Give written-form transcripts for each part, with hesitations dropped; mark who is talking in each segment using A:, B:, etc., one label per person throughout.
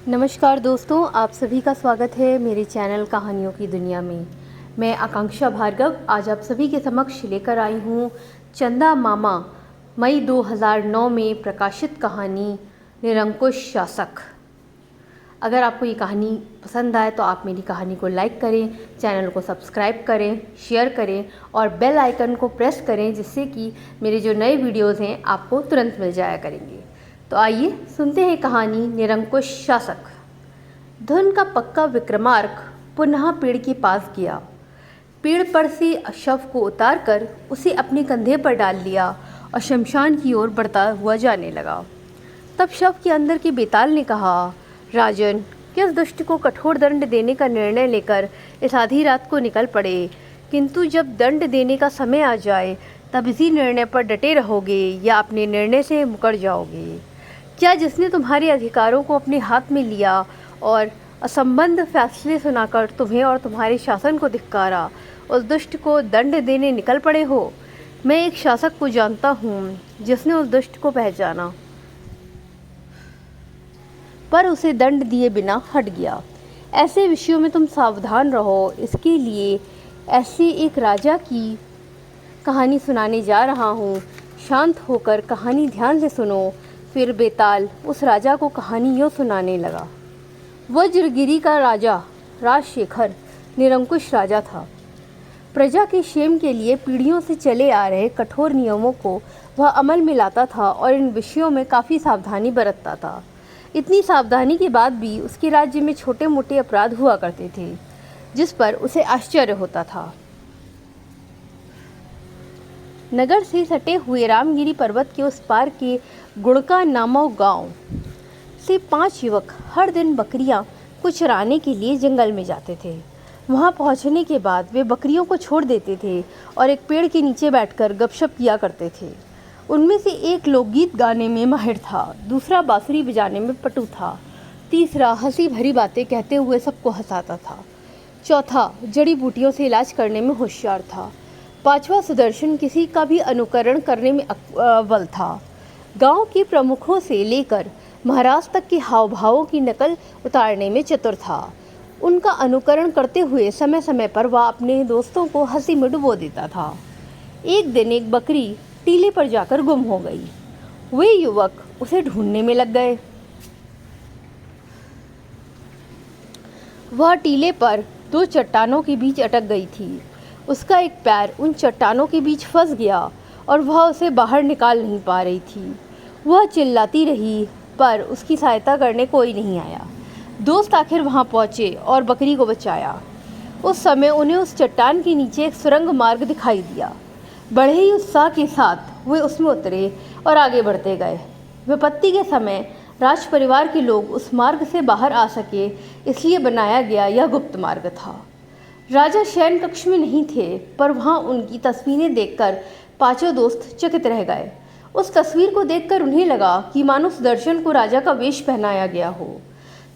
A: नमस्कार दोस्तों, आप सभी का स्वागत है मेरे चैनल कहानियों की दुनिया में। मैं आकांक्षा भार्गव आज आप सभी के समक्ष लेकर आई हूँ चंदा मामा मई 2009 में प्रकाशित कहानी निरंकुश शासक। अगर आपको ये कहानी पसंद आए तो आप मेरी कहानी को लाइक करें, चैनल को सब्सक्राइब करें, शेयर करें और बेल आइकन को प्रेस करें, जिससे कि मेरे जो नए वीडियोज़ हैं आपको तुरंत मिल जाया करेंगे। तो आइए सुनते हैं कहानी निरंकुश शासक। धन का पक्का विक्रमार्क पुनः पेड़ के पास गया। पेड़ पर से शव को उतारकर उसे अपने कंधे पर डाल लिया और शमशान की ओर बढ़ता हुआ जाने लगा। तब शव के अंदर के बेताल ने कहा, राजन, किस दुष्ट को कठोर दंड देने का निर्णय लेकर इस आधी रात को निकल पड़े, किंतु जब दंड देने का समय आ जाए तब इसी निर्णय पर डटे रहोगे या अपने निर्णय से मुकर जाओगे? क्या जिसने तुम्हारे अधिकारों को अपने हाथ में लिया और असंबद्ध फैसले सुनाकर तुम्हें और तुम्हारे शासन को धिक्कारा, उस दुष्ट को दंड देने निकल पड़े हो? मैं एक शासक को जानता हूँ जिसने उस दुष्ट को पहचाना पर उसे दंड दिए बिना हट गया। ऐसे विषयों में तुम सावधान रहो। इसके लिए ऐसे एक राजा की कहानी सुनाने जा रहा हूँ। शांत होकर कहानी ध्यान से सुनो। फिर बेताल उस राजा को कहानी यूँ सुनाने लगा। वज्रगिरी का राजा राजशेखर निरंकुश राजा था। प्रजा के क्षेम के लिए पीढ़ियों से चले आ रहे कठोर नियमों को वह अमल में लाता था और इन विषयों में काफ़ी सावधानी बरतता था। इतनी सावधानी के बाद भी उसके राज्य में छोटे मोटे अपराध हुआ करते थे, जिस पर उसे आश्चर्य होता था। नगर से सटे हुए रामगिरी पर्वत के उस पार के गुड़का नामक गांव से 5 युवक हर दिन बकरियां को चराने के लिए जंगल में जाते थे। वहां पहुंचने के बाद वे बकरियों को छोड़ देते थे और एक पेड़ के नीचे बैठकर गपशप किया करते थे। उनमें से एक लोकगीत गाने में माहिर था, दूसरा बांसुरी बजाने में पटु था, तीसरा हंसी भरी बातें कहते हुए सबको हंसाता था, चौथा जड़ी बूटियों से इलाज करने में होशियार था, पांचवा सुदर्शन किसी का भी अनुकरण करने में अव्वल था। गांव के प्रमुखों से लेकर महाराज तक के हाव भावों की नकल उतारने में चतुर था। उनका अनुकरण करते हुए समय समय पर वह अपने दोस्तों को हंसी में डुबो देता था। एक दिन एक बकरी टीले पर जाकर गुम हो गई। वे युवक उसे ढूंढने में लग गए। वह टीले पर 2 चट्टानों के बीच अटक गई थी। उसका एक पैर उन चट्टानों के बीच फंस गया और वह उसे बाहर निकाल नहीं पा रही थी। वह चिल्लाती रही पर उसकी सहायता करने कोई नहीं आया। दोस्त आखिर वहां पहुंचे और बकरी को बचाया। उस समय उन्हें उस चट्टान के नीचे एक सुरंग मार्ग दिखाई दिया। बड़े ही उत्साह के साथ वे उसमें उतरे और आगे बढ़ते गए। विपत्ति के समय राज परिवार के लोग उस मार्ग से बाहर आ सके, इसलिए बनाया गया यह गुप्त मार्ग था। राजा शयन कक्ष में नहीं थे, पर वहां उनकी तस्वीरें देखकर 5 दोस्त चकित रह गए। उस तस्वीर को देखकर उन्हें लगा कि मानो सुदर्शन को राजा का वेश पहनाया गया हो।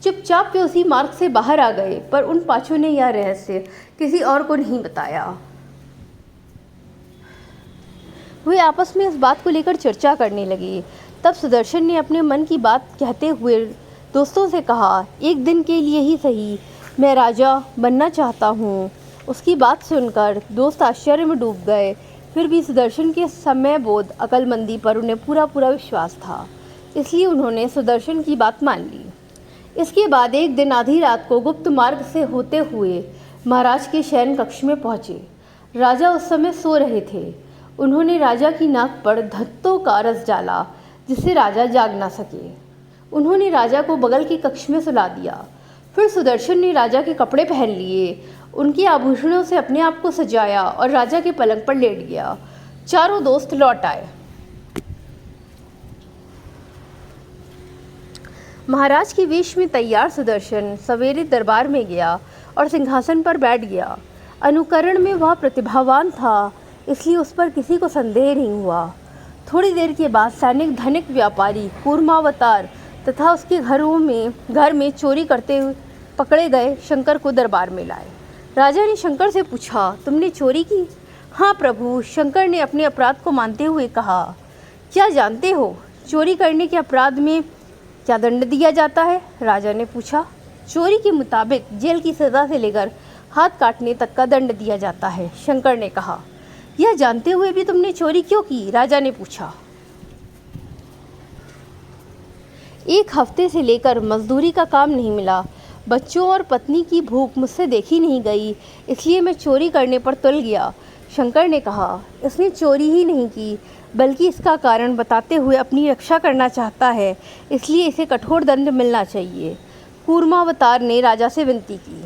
A: चुपचाप वे उसी मार्ग से बाहर आ गए, पर उन 5 ने यह रहस्य किसी और को नहीं बताया। वे आपस में इस बात को लेकर चर्चा करने लगे। तब सुदर्शन ने अपने मन की बात कहते हुए दोस्तों से कहा, एक दिन के लिए ही सही, मैं राजा बनना चाहता हूँ। उसकी बात सुनकर दोस्त आश्चर्य में डूब गए। फिर भी सुदर्शन के समय बोध अकलमंदी पर उन्हें पूरा विश्वास था, इसलिए उन्होंने सुदर्शन की बात मान ली। इसके बाद एक दिन आधी रात को गुप्त मार्ग से होते हुए महाराज के शयन कक्ष में पहुँचे। राजा उस समय सो रहे थे। उन्होंने राजा की नाक पर धत्तों का रस डाला, जिससे राजा जाग ना सके। उन्होंने राजा को बगल के कक्ष में सुला दिया। फिर सुदर्शन ने राजा के कपड़े पहन लिए, उनके आभूषणों से अपने आप को सजाया और राजा के पलंग पर लेट गया। 4 दोस्त लौट आए। महाराज के वेश में तैयार सुदर्शन सवेरे दरबार में गया और सिंहासन पर बैठ गया। अनुकरण में वह प्रतिभावान था, इसलिए उस पर किसी को संदेह नहीं हुआ। थोड़ी देर के बाद सैनिक, धनिक, व्यापारी, कूर्मावतार तथा उसके घर में चोरी करते हुए पकड़े गए शंकर को दरबार में लाए। राजा ने शंकर से पूछा, तुमने चोरी की? हाँ प्रभु, शंकर ने अपने अपराध को मानते हुए कहा। क्या जानते हो, चोरी करने के अपराध में क्या दंड दिया जाता है? राजा ने पूछा। चोरी के मुताबिक जेल की सज़ा से लेकर हाथ काटने तक का दंड दिया जाता है, शंकर ने कहा। यह जानते हुए भी तुमने चोरी क्यों की? राजा ने पूछा। 1 हफ्ते से लेकर मजदूरी का काम नहीं मिला, बच्चों और पत्नी की भूख मुझसे देखी नहीं गई, इसलिए मैं चोरी करने पर तुल गया, शंकर ने कहा। इसने चोरी ही नहीं की, बल्कि इसका कारण बताते हुए अपनी रक्षा करना चाहता है, इसलिए इसे कठोर दंड मिलना चाहिए। कूर्मावतार ने राजा से विनती की।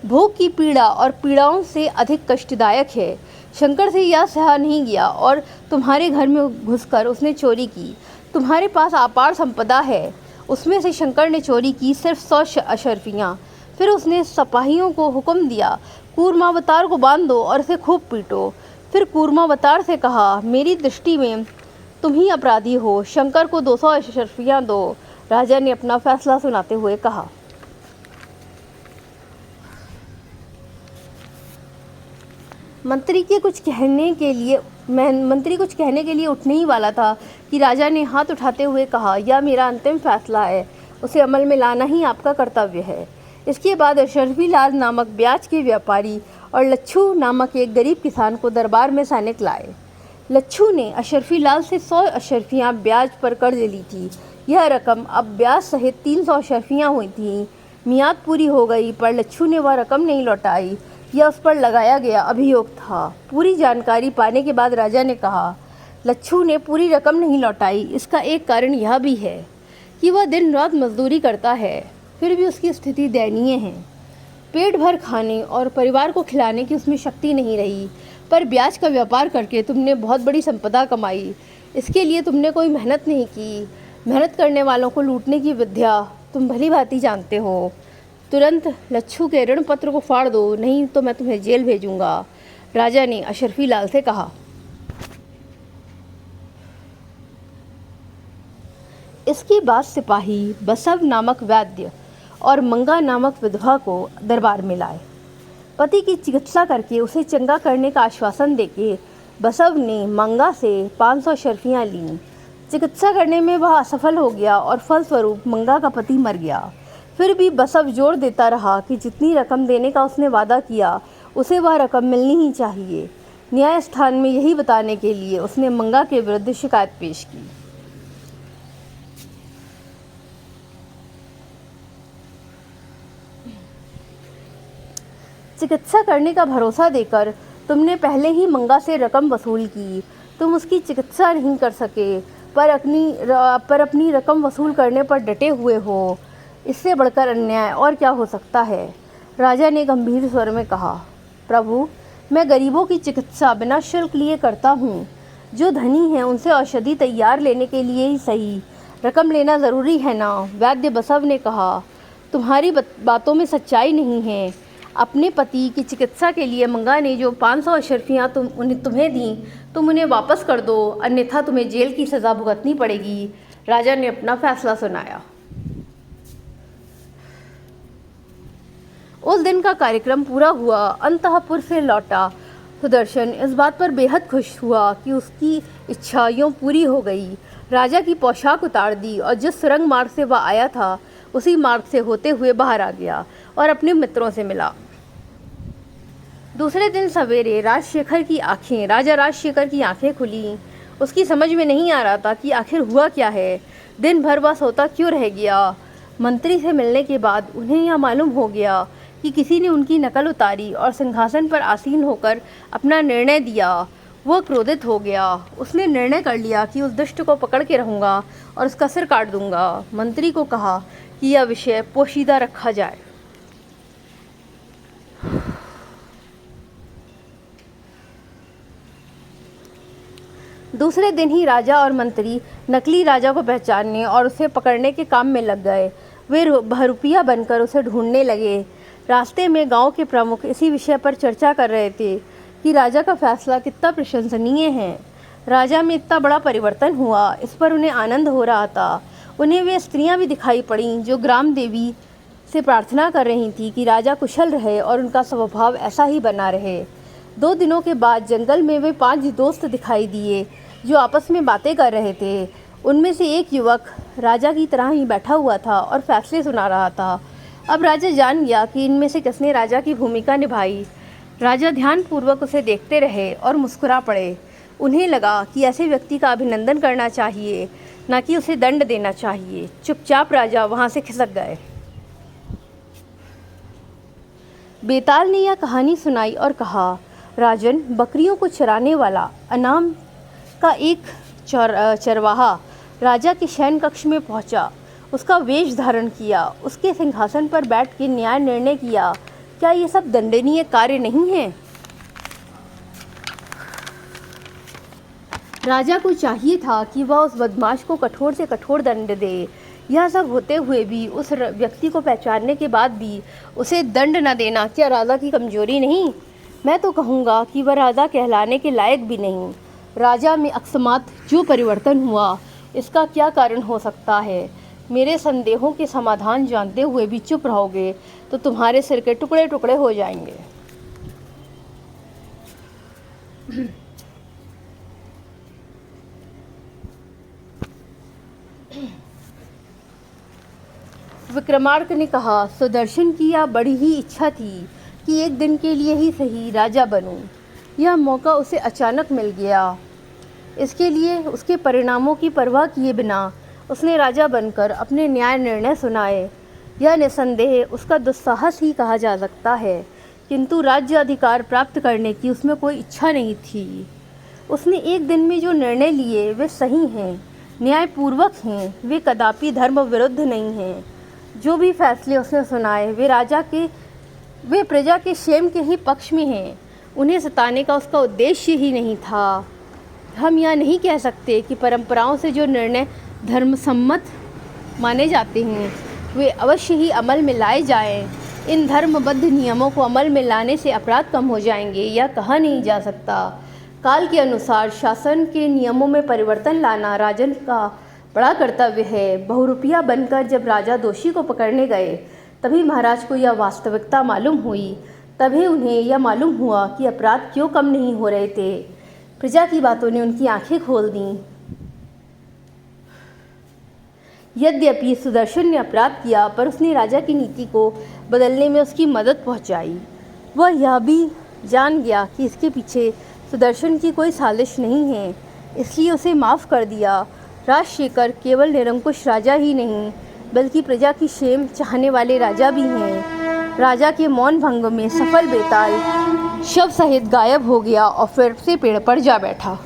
A: भोग की पीड़ा और पीड़ाओं से अधिक कष्टदायक है। शंकर से यह सहा नहीं गया और तुम्हारे घर में घुसकर उसने चोरी की। तुम्हारे पास अपार संपदा है, उसमें से शंकर ने चोरी की सिर्फ 100 अशर्फियाँ। फिर उसने सिपाहियों को हुक्म दिया, कूर्मावतार को बांध दो और इसे खूब पीटो। फिर कूर्मावतार से कहा, मेरी दृष्टि में तुम ही अपराधी हो, शंकर को 200 अशर्फियाँ दो। राजा ने अपना फैसला सुनाते हुए कहा। मंत्री कुछ कहने के लिए उठने ही वाला था कि राजा ने हाथ उठाते हुए कहा, यह मेरा अंतिम फैसला है, उसे अमल में लाना ही आपका कर्तव्य है। इसके बाद अशरफी लाल नामक ब्याज के व्यापारी और लच्छू नामक एक गरीब किसान को दरबार में सैनिक लाए। लच्छू ने अशरफी लाल से 100 अशरफियाँ ब्याज पर कर्ज ली थी। यह रकम अब ब्याज सहित 300 अशरफियाँ हुई थीं। मियाद पूरी हो गई, पर लच्छू ने वह रकम नहीं लौटाई। यह उस पर लगाया गया अभियोग था। पूरी जानकारी पाने के बाद राजा ने कहा, लच्छू ने पूरी रकम नहीं लौटाई, इसका एक कारण यह भी है कि वह दिन रात मजदूरी करता है, फिर भी उसकी स्थिति दयनीय है। पेट भर खाने और परिवार को खिलाने की उसमें शक्ति नहीं रही, पर ब्याज का व्यापार करके तुमने बहुत बड़ी संपदा कमाई। इसके लिए तुमने कोई मेहनत नहीं की। मेहनत करने वालों को लूटने की विद्या तुम भली भांति जानते हो। तुरंत लच्छू के ऋण पत्र को फाड़ दो, नहीं तो मैं तुम्हें जेल भेजूंगा, राजा ने अशरफी लाल से कहा। इसके बाद सिपाही बसव नामक वैद्य और मंगा नामक विधवा को दरबार में लाए। पति की चिकित्सा करके उसे चंगा करने का आश्वासन देके बसव ने मंगा से 500 अशर्फियाँ लीं। चिकित्सा करने में वह असफल हो गया और फलस्वरूप मंगा का पति मर गया। फिर भी बसव जोर देता रहा कि जितनी रकम देने का उसने वादा किया, उसे वह रकम मिलनी ही चाहिए। न्याय स्थान में यही बताने के लिए उसने मंगा के विरुद्ध शिकायत पेश की। चिकित्सा करने का भरोसा देकर तुमने पहले ही मंगा से रकम वसूल की। तुम उसकी चिकित्सा नहीं कर सके, पर अपनी रकम वसूल करने पर डटे हुए हो। इससे बढ़कर अन्याय और क्या हो सकता है? राजा ने गंभीर स्वर में कहा। प्रभु, मैं गरीबों की चिकित्सा बिना शुल्क लिए करता हूँ। जो धनी हैं उनसे औषधि तैयार लेने के लिए ही सही रकम लेना ज़रूरी है ना? वैद्य बसव ने कहा। तुम्हारी बातों में सच्चाई नहीं है। अपने पति की चिकित्सा के लिए मंगा ने जो 500 अशर्फियाँ तुम्हें दी, तुम उन्हें वापस कर दो, अन्यथा तुम्हें जेल की सज़ा भुगतनी पड़ेगी, राजा ने अपना फैसला सुनाया। उस दिन का कार्यक्रम पूरा हुआ। अंतःपुर से लौटा सुदर्शन इस बात पर बेहद खुश हुआ कि उसकी इच्छा यूँ पूरी हो गई। राजा की पोशाक उतार दी और जिस सुरंग मार्ग से वह आया था, उसी मार्ग से होते हुए बाहर आ गया और अपने मित्रों से मिला। दूसरे दिन सवेरे राजा राजशेखर की आंखें खुली। उसकी समझ में नहीं आ रहा था कि आखिर हुआ क्या है। दिन भर वह सोता क्यों रह गया। मंत्री से मिलने के बाद उन्हें यह मालूम हो गया कि किसी ने उनकी नकल उतारी और सिंहासन पर आसीन होकर अपना निर्णय दिया। वह क्रोधित हो गया। उसने निर्णय कर लिया कि उस दुष्ट को पकड़ के रहूँगा और उसका सिर काट दूंगा। मंत्री को कहा कि यह विषय पोशीदा रखा जाए। दूसरे दिन ही राजा और मंत्री नकली राजा को पहचानने और उसे पकड़ने के काम में लग गए। वे बहरूपिया बनकर उसे ढूंढने लगे। रास्ते में गांव के प्रमुख इसी विषय पर चर्चा कर रहे थे कि राजा का फैसला कितना प्रशंसनीय है। राजा में इतना बड़ा परिवर्तन हुआ, इस पर उन्हें आनंद हो रहा था। उन्हें वे स्त्रियां भी दिखाई पड़ीं जो ग्राम देवी से प्रार्थना कर रही थी कि राजा कुशल रहे और उनका स्वभाव ऐसा ही बना रहे। 2 दिनों के बाद जंगल में वे 5 दोस्त दिखाई दिए जो आपस में बातें कर रहे थे। उनमें से एक युवक राजा की तरह ही बैठा हुआ था और फैसले सुना रहा था। अब राजा जान गया कि इनमें से किसने राजा की भूमिका निभाई। राजा ध्यानपूर्वक उसे देखते रहे और मुस्कुरा पड़े। उन्हें लगा कि ऐसे व्यक्ति का अभिनंदन करना चाहिए, न कि उसे दंड देना चाहिए। चुपचाप राजा वहाँ से खिसक गए। बेताल ने यह कहानी सुनाई और कहा, राजन, बकरियों को चराने वाला अनाम का एक चरवाहा राजा के शयन कक्ष में पहुंचा। उसका वेश धारण किया, उसके सिंहासन पर बैठ के न्याय निर्णय किया। क्या ये सब दंडनीय कार्य नहीं है? राजा को चाहिए था कि वह उस बदमाश को कठोर से कठोर दंड दे। यह सब होते हुए भी, उस व्यक्ति को पहचानने के बाद भी उसे दंड न देना क्या राजा की कमजोरी नहीं? मैं तो कहूँगा कि वह राजा कहलाने के लायक भी नहीं। राजा में अकस्मात जो परिवर्तन हुआ, इसका क्या कारण हो सकता है? मेरे संदेहों के समाधान जानते हुए भी चुप रहोगे तो तुम्हारे सिर के टुकड़े टुकड़े हो जाएंगे। विक्रमार्क ने कहा, सुदर्शन की यह बड़ी ही इच्छा थी कि एक दिन के लिए ही सही राजा बनूं। यह मौका उसे अचानक मिल गया। इसके लिए उसके परिणामों की परवाह किए बिना उसने राजा बनकर अपने न्याय निर्णय सुनाए। यह निसंदेह उसका दुस्साहस ही कहा जा सकता है, किंतु राज्य अधिकार प्राप्त करने की उसमें कोई इच्छा नहीं थी। उसने एक दिन में जो निर्णय लिए वे सही हैं, न्यायपूर्वक हैं, वे कदापि धर्म विरुद्ध नहीं हैं। जो भी फैसले उसने सुनाए वे प्रजा के क्षेम के ही पक्ष में हैं। उन्हें सताने का उसका उद्देश्य ही नहीं था। हम यह नहीं कह सकते कि परंपराओं से जो निर्णय धर्मसम्मत माने जाते हैं वे अवश्य ही अमल में लाए जाएं। इन धर्मबद्ध नियमों को अमल में लाने से अपराध कम हो जाएंगे, यह कहा नहीं जा सकता। काल के अनुसार शासन के नियमों में परिवर्तन लाना राजन का बड़ा कर्तव्य है। बहुरूपिया बनकर जब राजा दोषी को पकड़ने गए, तभी महाराज को यह वास्तविकता मालूम हुई। तभी उन्हें यह मालूम हुआ कि अपराध क्यों कम नहीं हो रहे थे। प्रजा की बातों ने उनकी आंखें खोल दी। यद्यपि सुदर्शन ने अपराध किया, पर उसने राजा की नीति को बदलने में उसकी मदद पहुंचाई। वह यह भी जान गया कि इसके पीछे सुदर्शन की कोई साजिश नहीं है, इसलिए उसे माफ़ कर दिया। राजशेखर केवल निरंकुश राजा ही नहीं, बल्कि प्रजा की क्षेम चाहने वाले राजा भी हैं। राजा के मौन भंग में सफल बेताल शव सहित गायब हो गया और फिर से पेड़ पर जा बैठा।